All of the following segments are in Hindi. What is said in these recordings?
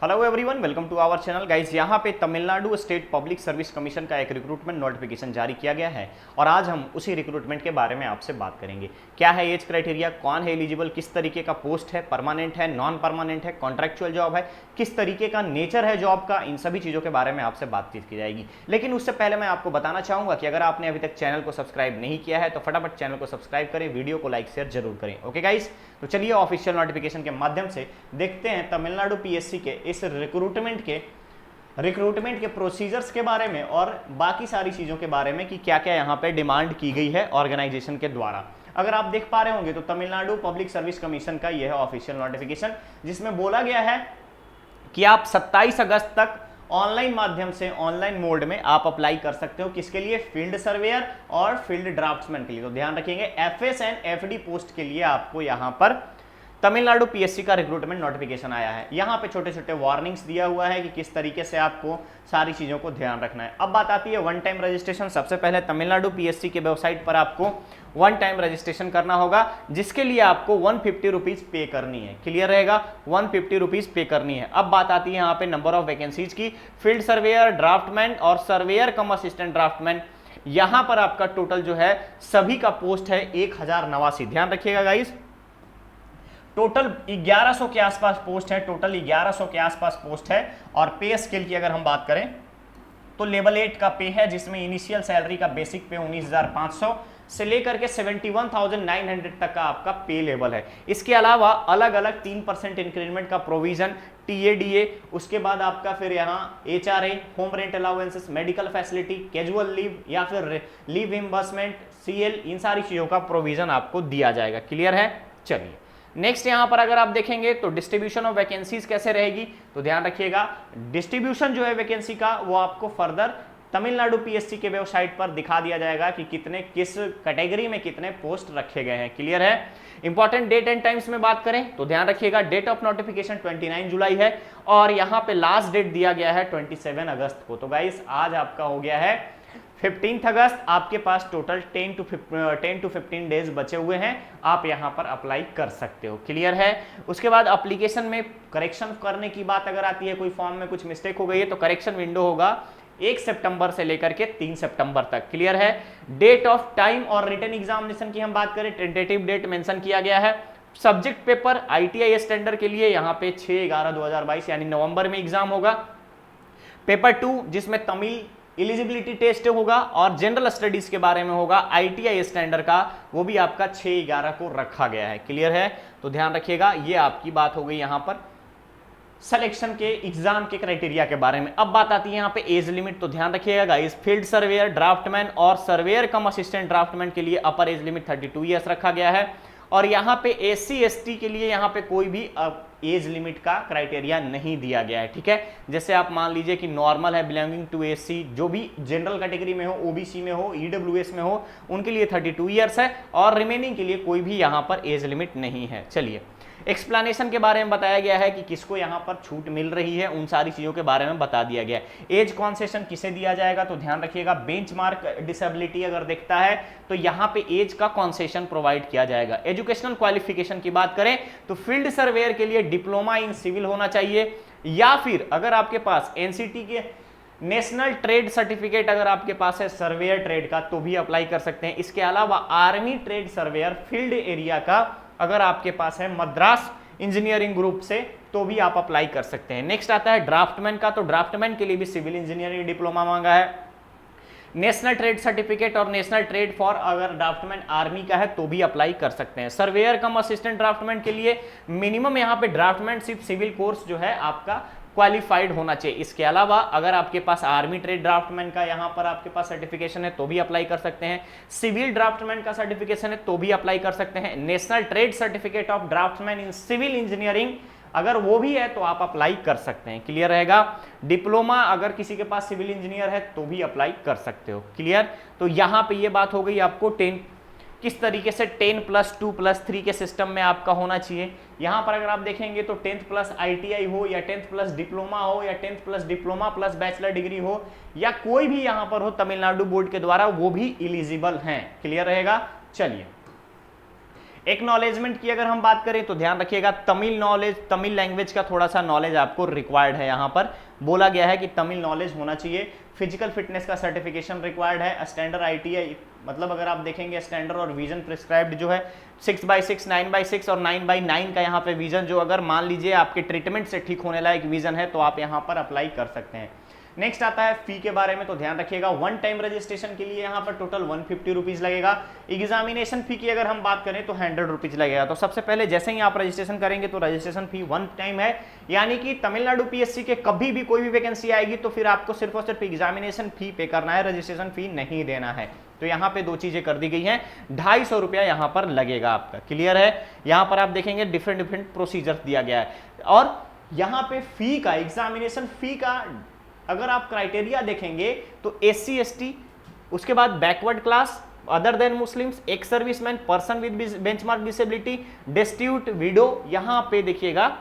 Hello everyone, welcome to our channel guys. यहाँ पे Tamil Nadu state public service commission का एक रिक्रूटमेंट नोटिफिकेशन जारी किया गया है और आज हम उसी रिक्रूटमेंट के बारे में आपसे बात करेंगे। क्या है एज क्राइटेरिया, कौन है एलिजिबल, किस तरीके का पोस्ट है, परमानेंट है, नॉन परमानेंट है, कॉन्ट्रैक्चुअल जॉब है, किस तरीके का नेचर है जॉब का, इन सभी चीज़ों के बारे में आपसे बातचीत की जाएगी। लेकिन उससे पहले मैं आपको बताना चाहूँगा कि अगर आपने अभी तक चैनल को सब्सक्राइब नहीं किया है तो फटाफट चैनल को सब्सक्राइब करें, वीडियो को लाइक शेयर जरूर करें। ओके गाइस, तो चलिए ऑफिशियल नोटिफिकेशन के माध्यम से देखते हैं तमिलनाडु पीएससी के इस रिक्रूटमेंट के प्रोसीजर्स के बारे में और बाकी सारी चीज़ों के बारे में कि क्या क्या यहाँ पे डिमांड की गई है ऑर्गेनाइजेशन के द्वारा। अगर आप देख पा रहे होंगे तो तमिलनाडु पब्लिक सर्विस कमीशन का यह है ऑफिशियल नोटिफिकेशन, जिसमें बोला गया है कि आप 27 अगस्त तक ऑनलाइन माध्यम से, ऑनलाइन मोड में आप अप्लाई कर सकते हो। किसके लिए? फील्ड सर्वेयर और फील्ड ड्राफ्ट्समैन के लिए। तो ध्यान रखिएगा, एफएस एंड एफडी पोस्ट के लिए आपको यहाँ पर तमिलनाडु पीएससी का रिक्रूटमेंट नोटिफिकेशन आया है। यहाँ पे छोटे छोटे वार्निंग्स दिया हुआ है कि किस तरीके से आपको सारी चीज़ों को ध्यान रखना है। अब बात आती है वन टाइम रजिस्ट्रेशन। सबसे पहले तमिलनाडु पीएससी के वेबसाइट पर आपको वन टाइम रजिस्ट्रेशन करना होगा, जिसके लिए आपको 150 रुपीज़ पे करनी है। क्लियर रहेगा, 150 रुपीज़ पे करनी है। अब बात आती है यहाँ पे नंबर ऑफ वैकेंसीज की। फील्ड सर्वेयर, ड्राफ्टमैन और सर्वेयर कम असिस्टेंट ड्राफ्टमैन, यहाँ पर आपका टोटल जो है सभी का पोस्ट है 1089। ध्यान रखिएगा गाइस, टोटल 1100 के आसपास पोस्ट है, टोटल 1100 के आसपास पोस्ट है। और पे स्केल की अगर हम बात करें तो लेवल 8 का पे है, जिसमें इनिशियल सैलरी का बेसिक पे 19,500 से लेकर के 71,900 तक का आपका पे लेवल है। इसके अलावा अलग अलग 3% इंक्रीमेंट का प्रोविजन, टीएडीए, उसके बाद आपका फिर यहाँ HRA, home rent allowances, medical facility, casual leave या फिर लीव रिम्बर्समेंट, सीएल, इन सारी चीज़ों का प्रोविजन आपको दिया जाएगा। क्लियर है? चलिए नेक्स्ट यहां पर अगर आप देखेंगे तो डिस्ट्रीब्यूशन ऑफ वैकेंसीज कैसे रहेगी, तो ध्यान रखिएगा, डिस्ट्रीब्यूशन जो है वैकेंसी का वो आपको फर्दर तमिलनाडु पीएससी के वेबसाइट पर दिखा दिया जाएगा कि कितने किस कैटेगरी में कितने पोस्ट रखे गए हैं। क्लियर है? इंपॉर्टेंट डेट एंड टाइम्स में बात करें तो ध्यान रखिएगा, डेट ऑफ नोटिफिकेशन 29 जुलाई है और यहाँ पे लास्ट डेट दिया गया है 27 अगस्त को। तो गाइस आज आपका हो गया है 15 अगस्त, आपके पास टोटल 10 to 15 डेज बचे हुए हैं, आप यहां पर अप्लाई कर सकते हो। क्लियर है? उसके बाद एप्लीकेशन में करेक्शन करने की बात अगर आती है, कोई फॉर्म में कुछ मिस्टेक हो गई है तो करेक्शन विंडो होगा 1 सितंबर से लेकर के 3 सितंबर तक। क्लियर है? डेट ऑफ टाइम और रिटन एग्जामिनेशन की हम बात करें, टेंटेटिव डेट मेंशन किया गया है। सब्जेक्ट पेपर आईटीआई स्टैंडर्ड के लिए यहाँ पे 6/11/2022 यानी नवंबर में एग्जाम होगा। पेपर 2 जिसमें तमिल एलिजिबिलिटी टेस्ट होगा और जनरल स्टडीज के बारे में होगा आईटीआई स्टैंडर्ड का, वो भी आपका 6/11 को रखा गया है। क्लियर है? तो ध्यान रखिएगा, ये आपकी बात हो गई यहां पर सिलेक्शन के एग्जाम के क्राइटेरिया के बारे में। अब बात आती है यहाँ पे एज लिमिट, तो ध्यान रखिएगा गाइस, फील्ड सर्वेयर, ड्राफ्टमैन और सर्वेयर कम असिस्टेंट ड्राफ्टमैन के लिए अपर एज लिमिट 32 ईयर्स रखा गया है। और यहाँ पे एससी एसटी के लिए यहाँ पे कोई भी एज लिमिट का क्राइटेरिया नहीं दिया गया है। ठीक है, जैसे आप मान लीजिए कि नॉर्मल है, बिलोंगिंग टू एससी, जो भी जनरल कैटेगरी में हो, ओबीसी में हो, ईडब्ल्यूएस में हो, उनके लिए 32 ईयर्स है और रिमेनिंग के लिए कोई भी यहाँ पर एज लिमिट नहीं है। चलिए एक्सप्लेनेशन के बारे में बताया गया है कि किसको यहाँ पर छूट मिल रही है, उन सारी चीज़ों के बारे में बता दिया गया है। एज कॉन्सेशन किसे दिया जाएगा, तो ध्यान रखिएगा, बेंचमार्क डिसेबिलिटी अगर देखता है तो यहाँ पे एज का कॉन्सेशन प्रोवाइड किया जाएगा। एजुकेशनल क्वालिफिकेशन की बात करें तो फील्ड सर्वेयर के लिए डिप्लोमा इन सिविल होना चाहिए, या फिर अगर आपके पास एनसीटी के नेशनल ट्रेड सर्टिफिकेट अगर आपके पास है सर्वेयर ट्रेड का तो भी अप्लाई कर सकते हैं। इसके अलावा army trade surveyor field area का अगर आपके पास है मद्रास इंजीनियरिंग ग्रुप से तो भी आप अप्लाई कर सकते हैं। नेक्स्ट आता है ड्राफ्टमैन का, तो ड्राफ्टमैन के लिए भी सिविल इंजीनियरिंग डिप्लोमा मांगा है। नेशनल ट्रेड सर्टिफिकेट और नेशनल ट्रेड फॉर अगर ड्राफ्टमैन आर्मी का है तो भी अप्लाई कर सकते हैं। सर्वेयर कम असिस्टेंट ड्राफ्टमैन के लिए मिनिमम यहाँ पे ड्राफ्टमैनशिप सिविल कोर्स जो है आपका क्वालिफाइड होना चाहिए। इसके अलावा अगर आपके पास आर्मी ट्रेड ड्राफ्टमैन का यहाँ पर आपके पास सर्टिफिकेशन है तो भी अप्लाई कर सकते हैं। सिविल ड्राफ्टमैन का सर्टिफिकेशन है तो भी अप्लाई कर सकते हैं। National trade certificate of draftsman in civil engineering अगर वो भी है तो आप अप्लाई कर सकते हैं। क्लियर रहेगा? डिप्लोमा अगर किसी के पास सिविल इंजीनियर है तो भी अप्लाई कर सकते हो। क्लियर? तो यहाँ पे ये बात हो गई आपको 10 किस तरीके से 10+2+3 के सिस्टम में आपका होना चाहिए। यहाँ पर अगर आप देखेंगे तो 10th प्लस आईटीआई हो या 10th प्लस डिप्लोमा हो या 10th plus diploma plus bachelor degree हो या कोई भी यहाँ पर हो तमिलनाडु बोर्ड के द्वारा, वो भी एलिजिबल हैं। क्लियर रहेगा? चलिए एक्नॉलेजमेंट की अगर हम बात करें तो ध्यान रखिएगा तमिल लैंग्वेज का थोड़ा सा नॉलेज आपको रिक्वायर्ड है। यहाँ पर बोला गया है कि तमिल नॉलेज होना चाहिए। फिजिकल फिटनेस का सर्टिफिकेशन रिक्वायर्ड है। स्टैंडर्ड ITI, मतलब अगर आप देखेंगे स्टैंडर्ड और विजन प्रिस्क्राइब्ड जो है 6x6, 9x6 और 9x9 का यहाँ पे विजन, जो अगर मान लीजिए आपके ट्रीटमेंट से ठीक होने लायक विजन है तो आप यहाँ पर अप्लाई कर सकते हैं। नेक्स्ट आता है फी के बारे में, तो ध्यान रखिएगा वन टाइम रजिस्ट्रेशन के लिए यहाँ पर टोटल 150 रुपीज लगेगा। एग्जामिनेशन फी की अगर हम बात करें तो 100 रुपीज लगेगा। तो सबसे पहले जैसे ही आप रजिस्ट्रेशन करेंगे तो रजिस्ट्रेशन फी वन टाइम है, यानी कि तमिलनाडु PSC के कभी भी कोई भी वैकेंसी आएगी तो फिर आपको सिर्फ और सिर्फ एग्जामिनेशन फी पे करना है, रजिस्ट्रेशन फी नहीं देना है। तो यहाँ पे दो चीजें कर दी गई हैं, 250 रुपया यहाँ पर लगेगा आपका। क्लियर है? यहाँ पर आप देखेंगे डिफरेंट प्रोसीजर दिया गया है। और यहाँ पे फी का, एग्जामिनेशन फी का अगर आप क्राइटेरिया देखेंगे तो SC ST, उसके बाद backward class, other than Muslims, ex serviceman, person with benchmark disability, destitute, window, यहाँ पे देखिएगा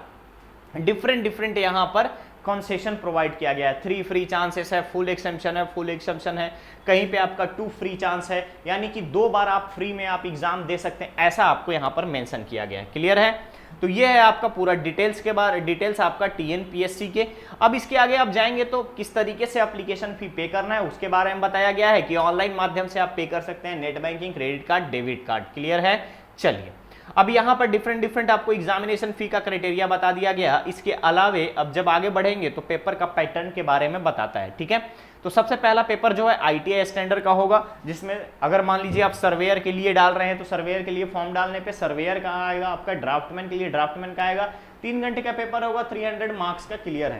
डिफरेंट यहाँ पर कंसेशन प्रोवाइड किया गया है। 3 फ्री चांसेस है, फुल एक्सेप्शन है, कहीं पे आपका 2 फ्री चांस है, यानी कि 2 बार आप फ्री में आप एग्जाम दे सकते हैं, ऐसा आपको यहाँ पर मेंशन किया गया है। क्लियर है? तो ये है आपका पूरा डिटेल्स आपका TNPSC के। अब इसके आगे आप जाएंगे तो किस तरीके से एप्लीकेशन फी पे करना है उसके बारे में बताया गया है कि ऑनलाइन माध्यम से आप पे कर सकते हैं, net banking, credit card, debit card. Clear है? चलिए, अब यहाँ पर डिफरेंट आपको एग्जामिनेशन फी का क्राइटेरिया बता दिया गया। इसके अलावे अब जब आगे बढ़ेंगे तो पेपर का पैटर्न के बारे में बताता है। ठीक है? तो सबसे पहला पेपर जो है ITI स्टैंडर्ड का होगा, जिसमें अगर मान लीजिए आप सर्वेयर के लिए डाल रहे हैं तो सर्वेयर के लिए फॉर्म डालने पे सर्वेयर का आएगा, आपका ड्राफ्टमैन के लिए ड्राफ्टमैन का आएगा। 3 घंटे का पेपर होगा, 300 मार्क्स का। क्लियर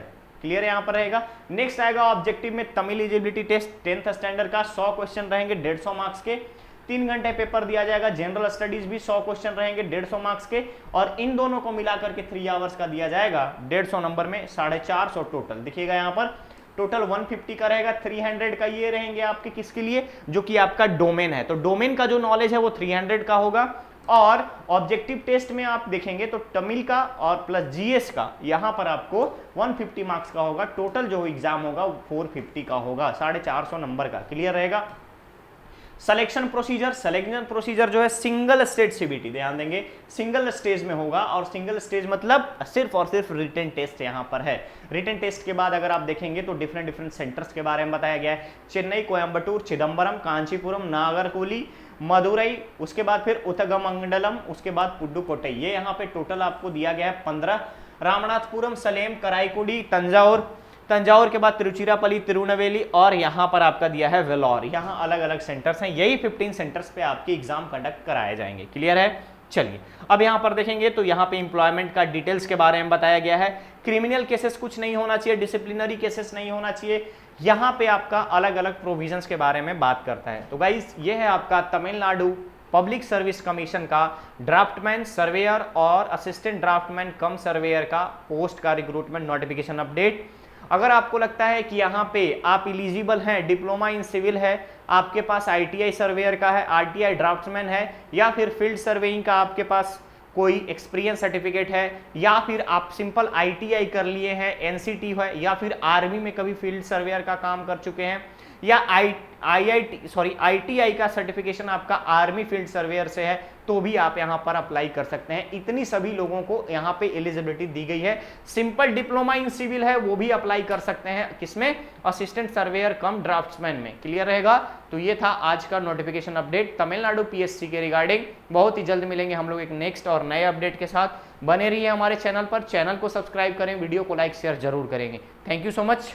है यहाँ पर रहेगा। नेक्स्ट आएगा ऑब्जेक्टिव में Tamil eligibility test 10th standard का, 100 क्वेश्चन रहेंगे 150 मार्क्स के। 3 घंटे पेपर दिया जाएगा। जनरल स्टडीज भी 100 क्वेश्चन रहेंगे 150 मार्क्स के, और इन दोनों को मिलाकर के 3 आवर्स का दिया जाएगा 150 नंबर में 450 टोटल। देखिएगा यहाँ पर टोटल 150 का रहेगा, 300 का ये रहेंगे आपके किसके लिए, जो कि आपका डोमेन है। तो डोमेन का जो नॉलेज है वो 300 का होगा। और ऑब्जेक्टिव टेस्ट में आप देखेंगे तो तमिल का और प्लस GS का यहाँ पर आपको 150 मार्क्स का होगा। टोटल जो एग्जाम होगा 450 का होगा, 450 नंबर का। क्लियर रहेगा? सिलेक्शन प्रोसीजर जो है सिंगल स्टेज CBT, ध्यान देंगे सिंगल स्टेज में होगा। और सिंगल स्टेज मतलब सिर्फ और सिर्फ रिटन टेस्ट यहाँ पर है। रिटन टेस्ट के बाद अगर आप देखेंगे तो डिफरेंट सेंटर्स के बारे में बताया गया है। चेन्नई, कोयम्बटूर, चिदम्बरम, कांचीपुरम, नागरकोइल, मदुरई, उसके बाद फिर उथगमंडलम, उसके बाद पुडुकोट्टई। ये यहाँ पे टोटल आपको दिया गया है 15। रामनाथपुरम, सलेम, कराईकुडी, तंजावुर के बाद तिरुचिरापल्ली, तिरुनेलवेली, और यहाँ पर आपका दिया है वेलोर। यहाँ अलग अलग सेंटर्स हैं। यही 15 सेंटर्स पे आपके एग्जाम कंडक्ट कराए जाएंगे। क्लियर है? चलिए, अब यहाँ पर देखेंगे तो यहाँ पे एम्प्लॉयमेंट का डिटेल्स के बारे में बताया गया है। क्रिमिनल केसेस कुछ नहीं होना चाहिए, डिसिप्लिनरी केसेस नहीं होना चाहिए। यहाँ पे आपका अलग अलग प्रोविजंस के बारे में बात करता है। तो गाइस, ये है आपका तमिलनाडु पब्लिक सर्विस कमीशन का ड्राफ्टमैन, सर्वेयर और असिस्टेंट ड्राफ्टमैन कम सर्वेयर का पोस्ट का रिक्रूटमेंट नोटिफिकेशन अपडेट। अगर आपको लगता है कि यहाँ पे आप इलिजिबल हैं, डिप्लोमा इन सिविल है, आपके पास ITI सर्वेयर का है, RTI ड्राफ्टमैन है, या फिर फील्ड सर्वेइंग का आपके पास कोई एक्सपीरियंस सर्टिफिकेट है, या फिर आप सिंपल ITI कर लिए हैं, NCT है, या फिर आर्मी में कभी फील्ड सर्वेयर का काम कर चुके हैं, या ITI का सर्टिफिकेशन आपका आर्मी फील्ड सर्वेयर से है, तो भी आप यहां पर अप्लाई कर सकते हैं। इतनी सभी लोगों को यहां पे एलिजिबिलिटी दी गई है। सिंपल डिप्लोमा इन सिविल है वो भी अप्लाई कर सकते हैं, किसमें? असिस्टेंट सर्वेयर कम ड्राफ्ट्समैन में। क्लियर रहेगा? तो ये था आज का नोटिफिकेशन अपडेट तमिलनाडु PSC के रिगार्डिंग। बहुत ही जल्द मिलेंगे हम लोग एक नेक्स्ट और नए अपडेट के साथ। बने रहिए हमारे चैनल पर, चैनल को सब्सक्राइब करें, वीडियो को लाइक शेयर जरूर करेंगे। Thank you so much.